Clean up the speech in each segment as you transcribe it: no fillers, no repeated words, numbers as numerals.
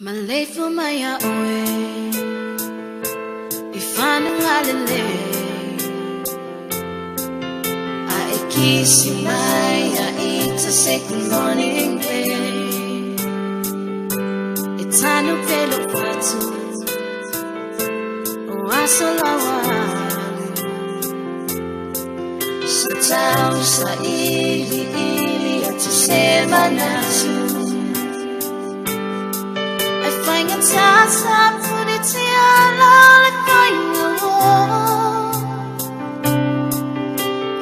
Malay for maya oe Ifanu alele Aikisi maya It's a second morning day Itanu pelo kwatu Wasolawa Satau sa ili At sema nasu Tata put it to your love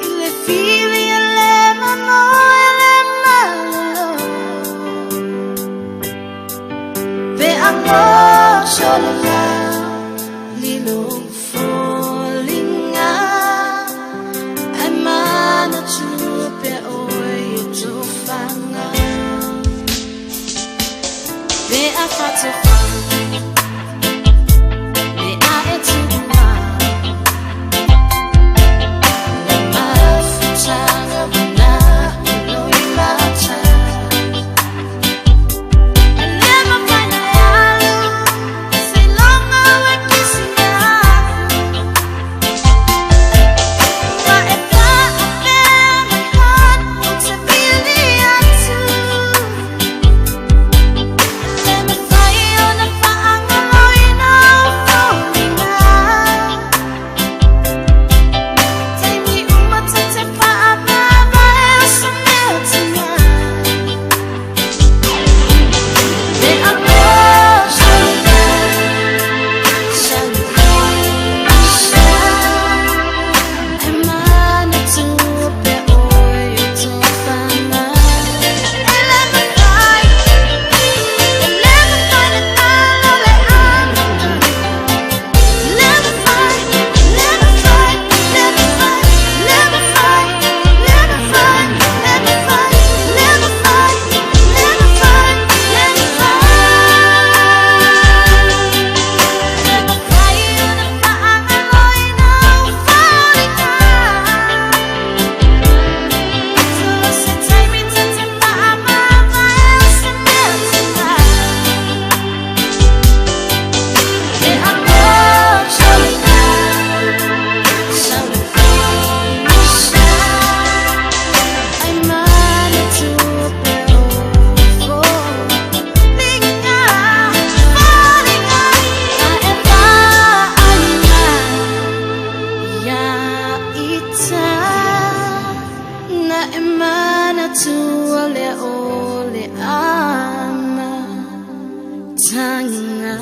Il est fili e le mamo e le malo Pe amor solo la Lilo fallinga Ai mana tu pe oi tu fanga Pe a fatto Emana tu ole ama tanga